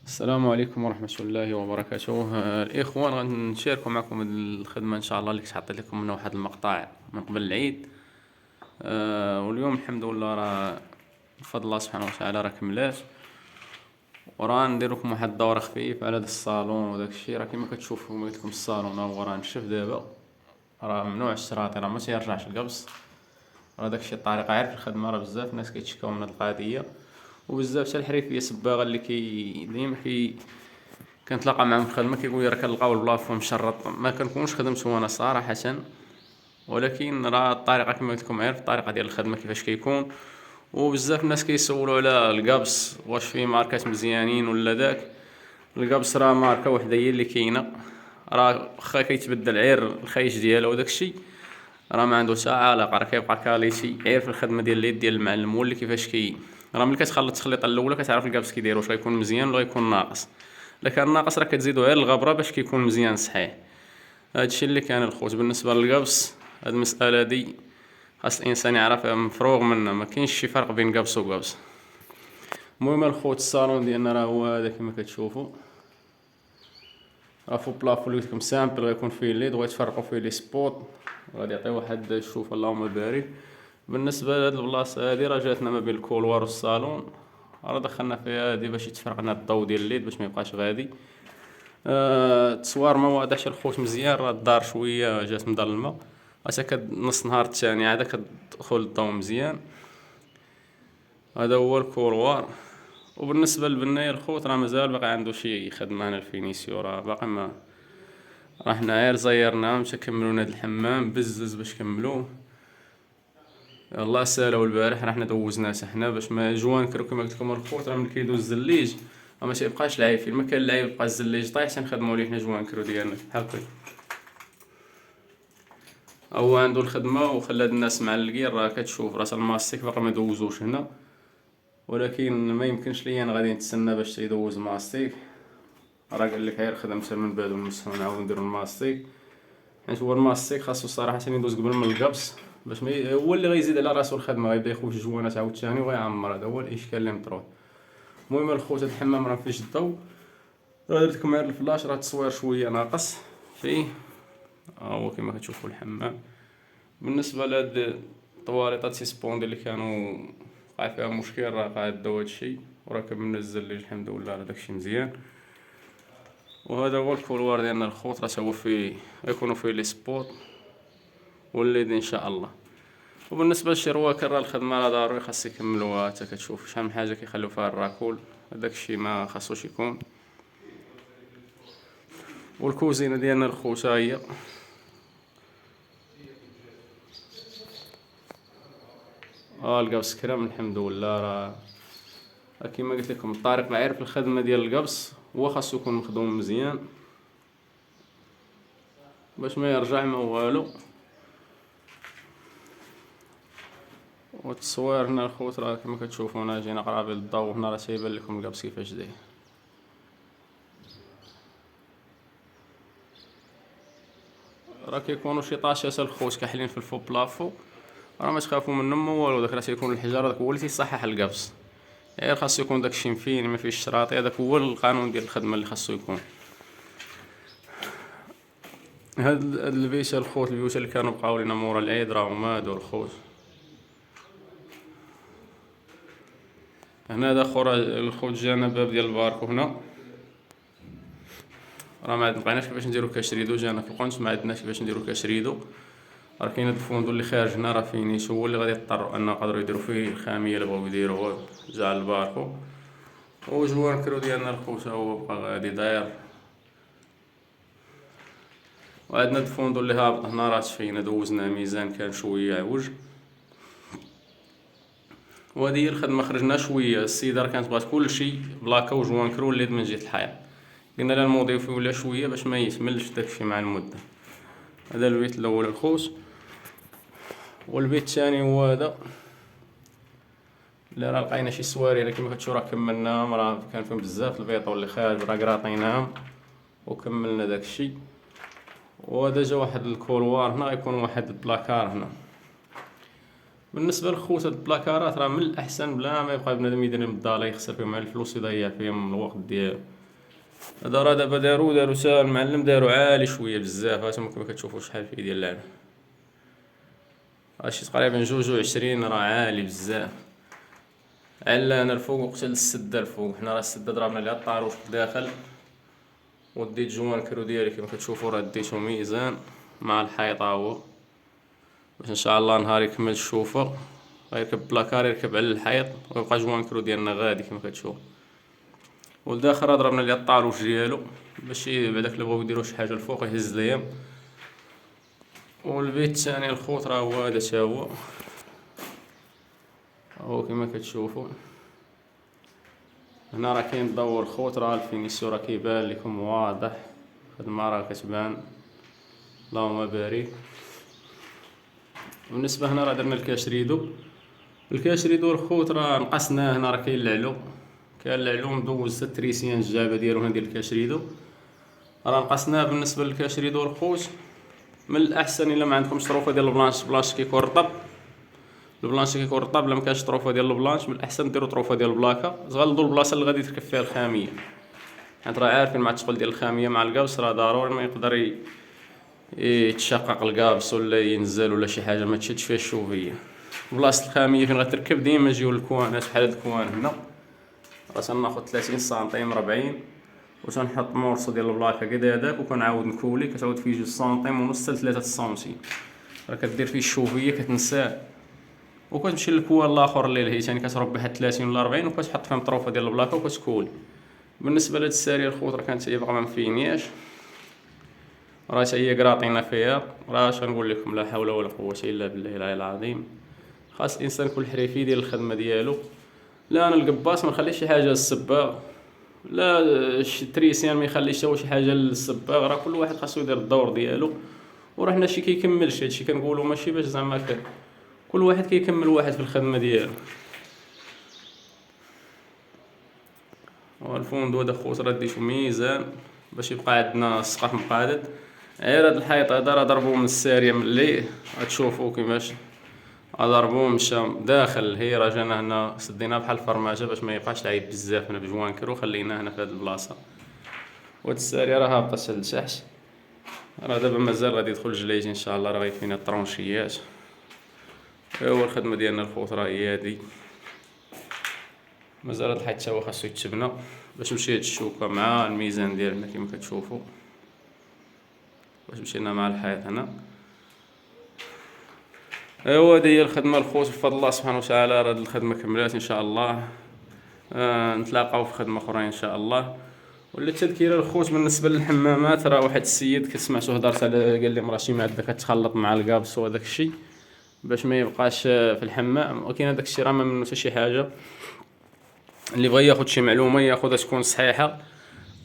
السلام عليكم ورحمة الله وبركاته. الإخوان غنشاركوا معكم هاد الخدمة إن شاء الله اللي كنت حاطط لكم منها واحد المقطع من قبل العيد. واليوم الحمد لله راه بفضل الله سبحانه وتعالى راه كملات، وراه ندير لكم واحد الدورة خفيف على هاد الصالون وداك الشيء. راه كيما كتشوفوا كما قلت لكم الصالون ها هو راه نشف دابا، راه ممنوع الشراطي، راه ما تيرجعش القبص. راه داكشي الطريقة عارف الخدمة، راه بزاف ناس كيتشكاو من هاد القضية، وبزاف حتى الحريفية الصباغة اللي ديما كنتلاقى معاهم في الخدمة كيقول لي راه كنلقاو البلافون مشرط. ما كنكونش خدمته انا صراحة، ولكن راه الطريقة كما قلت لكم عارف الطريقة ديال الخدمة كيفاش كيكون. وبزاف الناس كيسولوا على القبص واش فيه ماركات مزيانين ولا داك. القبص راه ماركة وحدة هي اللي كاينة، راه واخا كيتبدل غير الخيش ديالها وداك الشيء، راه ما عنده حتى علاقة، راه كيبقى كاليتي غير في الخدمة ديال اليد ديال المعلم هو اللي كيفاش راه ملي كتخلط التخليطة الأولى كتعرف القبص كيدير واش غيكون مزيان ولا غيكون ناقص. الا كان ناقص راه كتزيدو غير الغبرة باش كيكون مزيان صحيح. هادشي اللي كان الخوت بالنسبة للقبص. هاد المسألة دي خاص الانسان يعرفها مفروغ منها، ما كاينش شي فرق بين قبص وقبص. المهم الخوت الصالون ديالنا راه هو هذا كما كتشوفوا، راه فو بلافو اللي لكم سامبل غيكون فيه ليد وغيتفرقوا فيه لي سبوت، غادي يعطي واحد الشوف اللهم بارك. بالنسبه لهاد البلاصه هادي راه جاتنا ما بين الكولوار والصالون، راه دخلنا فيها هادي باش يتفرق لنا الضو ديال الليد باش ما يبقاش غادي. التصوير ما واضحش الخوت مزيان، راه الدار شويه جات مظلمه، حتى نص نهار الثاني عاد كتدخل الضو مزيان. هذا هو الكولوار. وبالنسبه للبنايه الخوت راه مازال باقي عنده شي خدمه هنا الفينيسيو، راه باقي ما راه حنا غير زيرناه مشى كملونا هاد الحمام بزز باش كملوه. الله سالاو البارح راه حنا دوزناه حنا باش ما جوانكرو كما قلت لكم الخوت، راه ملي كيدوز الزليج راه ما تيبقاش العايفين، ما كان العيب بقى الزليج طايح تنخدموا ليه حنا جوانكرو ديالنا هاكا. هو عنده الخدمه وخلى هاد الناس معلقين، راه كتشوف راس الماستيك باقي ما دوزوش هنا، ولكن ما يمكنش ليا انا غادي نتسنى باش يدوز الماستيك. راه قال لك غير خدمتها من بعد ونمسحو نعاودو نديرو الماستيك، حيت هو الماستيك خاصو صراحة يدوز قبل من القبص باش ما هو اللي غيزيد على راسو الخدمة، غيبدا يخوج جوانات عاوتاني وغيعمر. هذا هو الاشكال اللي مطروح. المهم الخوت هاد الحمام راه مفيهش الضو، راه درت لكم غير الفلاش، راه التصوير شوية ناقص فيه. هو كما كتشوفوا الحمام. بالنسبة لهاد الطواليطات سيسبوندي اللي كانوا وقع فيها مشكل راه قاعد داو هادشي، وراه كملنا الزليج الحمد لله، راه داكشي مزيان. وهذا هو الكولوار ديالنا الخوت، راه هو فيه غيكونوا فيه لي سبوت والليد ان شاء الله. وبالنسبه للشرواكر راه الخدمه راه ضروري خاص يكملوها، حتى كتشوف شحال من حاجه كيخليو فيها الراكول، هذاك الشيء ما خاصوش يكون. والكوزينه ديالنا الخوت ها هي، القبص كرام الحمد لله. راه كيما قلت لكم الطريق عارف الخدمه ديال القبص هو خاصو يكون مخدوم مزيان باش ما يرجع ما والو. والتصوير هنا الخوت راه كما كتشوفوا هنا جينا قرابين للضو، هنا راه تيبان لكم القبص كيفاش داير. راه كيكونوا شي طاشات الخوت كاحلين في الفو بلافو، راه ما تخافوا منهم ما والو، داك راه تيكون الحجر داك هو اللي تيصحح القبص، غير خاصو يكون داكشي مفين ما فيهش الشراطي، هذاك هو القانون ديال الخدمه اللي خاصو يكون. هاد البيشه الخوت، البيوت اللي كانوا بقاو لينا مورا العيد راهم هادو الخوت. هنا داخل الخوت جانا باب ديال الباركو هنا، راه ما بقيناش كيفاش نديرو كاشريدو، جانا في القنت ما عندناش كيفاش نديرو كاشريدو. راه كاين هاد الفوندو اللي خارج هنا راه فينيش، هو اللي غادي يضطروا انه يقدروا يديروا فيه الخاميه اللي بغاو يديروها جا على الباركو. وجوار كرو ديالنا الخوت هو بقى غادي داير. وعندنا الفوندو اللي هابط هنا راه تفينا دوزنا ميزان كان شويه عوج. وهذه هي الخدمه، خرجنا شويه السيده راه كانت بغات كلشي بلاكا وجوان كرو الليد من جهه الحيط، قلنا لها نموديفيو ولا شويه باش ما يتملش داكشي مع المده. هذا البيت الاول الخوت، والبيت الثاني هو هذا اللي راه لقينا شي سواري اللي كما كتشوفوا راه كملناهم، راه كان فيهم بزاف البيطو اللي خارج راه قراطيناهم وكملنا داكشي. وهذا جا واحد الكولوار هنا غيكون واحد البلاكار هنا. بالنسبه للخوت هاد البلاكارات راه من الاحسن بلا ما يبقى بنادم يدير الداله يخسر فيهم على الفلوس يضيع فيهم الوقت ديالو، هذا راه دابا دارو سا المعلم دارو عالي شوية بزاف، هانتوما كيما كتشوفو شحال فيه ديال اللعبة، هادشي تقريبا 22 راه عالي بزاف. علانا الفوق وقت السدة الفوق، حنا راه السدة ضربنا ليها الطاروش داخل، وديت جوان كرو ديالي كيما كتشوفو راه ديتو ميزان مع الحيط هاهو، باش ان شاء الله نهار يكمل الشوفة غيركب بلاكار يركب على الحيط ويبقى جوان كرو ديالنا غادي كيما كتشوف. والداخل راه ضربنا ليه الطاروش ديالو باش بعداك اللي بغاو يديرو شي حاجة الفوق يهز ليهم. والبيت الثاني الخوت راه هو هذا تا هو كيما كتشوفو. هنا راه كاين ضو الخوت، راه الفينيسيو راه كيبان لكم واضح، الخدمة راه كتبان اللهم بارك. بالنسبة هنا راه درنا الكاشريدو، الكاشريدو الخوت راه نقصناه. هنا راه كاين العلو، كان العلو مدوز التريسيان الجابة ديالو هنا ديال الكاشريدو، راه نقصناه. بالنسبة للكاشريدو الخوت من الأحسن إلا ما عندكمش طروفة ديال البلانش كيكون رطب، البلانش كيكون رطب، لا مكانش طروفة ديال البلانش من الأحسن ديرو طروفة ديال البلاكا، تغلضو البلاصة اللي غادي تركب فيها الخامية، حيت راه عارفين مع الثقل ديال الخامية مع القابس راه ضروري ما يقدر يتشقق القابس ولا ينزل ولا شي حاجة ما تشدش فيها الشوفية. بلاصة الخامية فين غتركب ديما يجيو الكوانات بحال هاد الكوان هنا، راه تناخد 30 سنتيم 40 وتنحط مورسو ديال البلاكا كدا هداك وكنعاود نكولي، كتعود فيه 2 سنتيم ونص حتى 3 سنتيم، راه كدير فيه الشوفية كتنساه. وكتمشي للكوان الاخر اللي لهيتاني كتربي حد 30 ولا 40 وكتحط فيهم طروفة ديال البلاكا وكتكولي. بالنسبة لهاد السارية الخوت راه كانت هي باقا ما مفينياش، راه هي قراطينا فيها، راه اش غنقول لكم، لا حول ولا قوة الا بالله العلي العظيم. خاص الانسان يكون حريفي يدير الخدمة ديالو. لا انا القباص ما نخليش شي حاجة للصباغ، لا التريسيان ما يخليش حتى شي حاجة للصباغ، راه كل واحد خاصو يدير الدور ديالو. وراه حنا شي كيكملش هادشي كنقولو ماشي باش زعما كل واحد كيكمل واحد في الخدمة ديالو. والفوندو هذا خوت راه ديتو ميزان باش يبقى عندنا السقف مقادد. غير هاد الحيط هذا راه ضربوه من السارية ملي غتشوفو كيفاش ضربوه مشى داخل، هي راه جانا هنا سديناه بحال الفرماجة باش ما يبقاش عيب بزاف هنا بجوان كرو خليناه هنا في هاد البلاصة. وهاد السارية راه هابطة حتى لتحت، راه دابا مازال غادي يدخل الجلايجي ان شاء الله، راه غيفينا الطرونشيات. ايوا الخدمة ديالنا الخوت راه هي هادي، مازال هاد الحيط تا هو خاصو يتبنى باش تمشي هاد الشوكة مع الميزان ديالنا كيما كتشوفو، باش مشينا مع الحيط هنا. ايوا هادي هي الخدمة الخوت بفضل الله سبحانه وتعالى، راه هاد الخدمة كملات ان شاء الله. نتلاقاو في خدمة اخرى ان شاء الله. ولا التذكيره الخوت بالنسبه للحمامات، راه واحد السيد كنت سمعتو هضرت على قال لي مرا شي معده كتخلط مع القابس وهداك الشيء باش ما يبقاش في الحمام، ولكن هذاك الشيء راه ما منه حتى شي حاجه. اللي بغى ياخذ شي معلومه ياخذها تكون صحيحه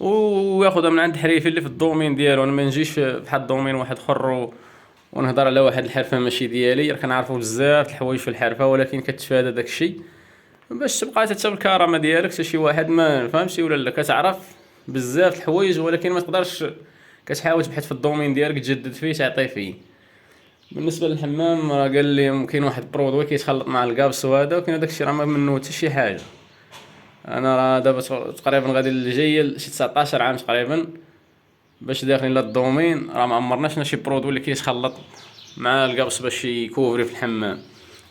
وياخذها من عند حريفي اللي في الدومين ديالو. انا ما نجيش بحال الدومين واحد اخر ونهضر على واحد الحرفه ماشي ديالي، راه كنعرفوا بزاف الحوايج في الحرفه ولكن كتفادى داك الشيء باش تبقى حتى بالكرامه ديالك. حتى شي واحد ما فهمتي ولا لا كتعرف بزاف الحوايج ولكن ما تقدرش كتحاول تبحث في الدومين ديالك تجدد فيه تعطي فيه. بالنسبه للحمام راه قال لي كاين واحد برودوي كيتخلط مع الكابس وهذا، ولكن هذاك الشيء راه ما منه حتى شي حاجه. انا راه دابا تقريبا غادي الجايه شي 19 عام تقريبا باش داخلين للدومين، راه ما عمرناش شي برودوي اللي كيتخلط مع الكابس باش يكوفري في الحمام.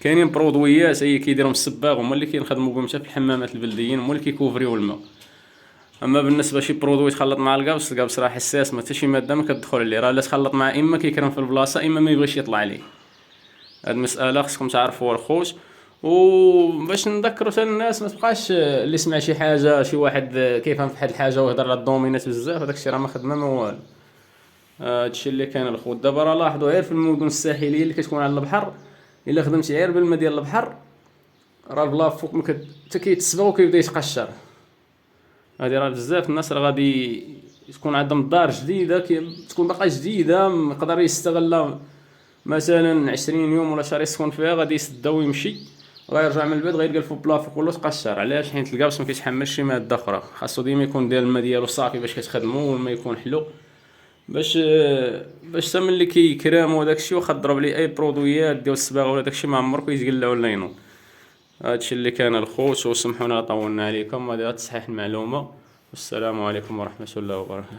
كاينين برودويات هي كيديرهم الصباغ هما اللي كينخدموا بهم حتى في الحمامات البلديين، هما اللي كيكوفريو الماء. اما بالنسبه شي برودوي يتخلط مع الكابس راه حساس، ما حتى شي ماده ما كتدخل عليه، راه الا تخلط مع اما كيكرم في البلاصه اما ما يبغيش يطلع عليه. هاد المساله خصكم تعرفوها الخوت. وباش نذكروا حتى الناس ما تبقاش اللي سمع شي حاجه شي واحد كيفهم في واحد الحاجه ويهضر على الدومينات بزاف، هذاك الشيء راه ما خدمه ما والو. هادشي اللي كان الخوت. دابا راه لاحظوا غير في المدن الساحليه اللي كتكون على البحر، الا خدمتي غير بالماء ديال البحر راه البلاط فوق ما حتى كيتصبغ وكيبدا يتقشر. هادي راه بزاف الناس راه غادي تكون عندهم دار جديده تكون باقا جديده يقدر يستغلها مثلا 20 يوم ولا شهر يسكن فيها، غادي يسدها ويمشي غيرجع من البيت غيلقى الفوق بلافو كله تقشر. علاش؟ حيت الكابس ما كيتحملش شي ماده اخرى، خاصو ديما يكون ديال الماء ديالو صافي باش كتخدمو والماء يكون حلو باش حتى ملي كيكرامو داك الشيء واخا ضرب ليه اي برودويات ديال الصباغه ولا داك الشيء ما عمرو يتقلع ولا ينوض. هادشي اللي كان الخوت، وسمحونا طولنا عليكم، هذا تصحيح المعلومه. والسلام عليكم ورحمة الله وبركاته.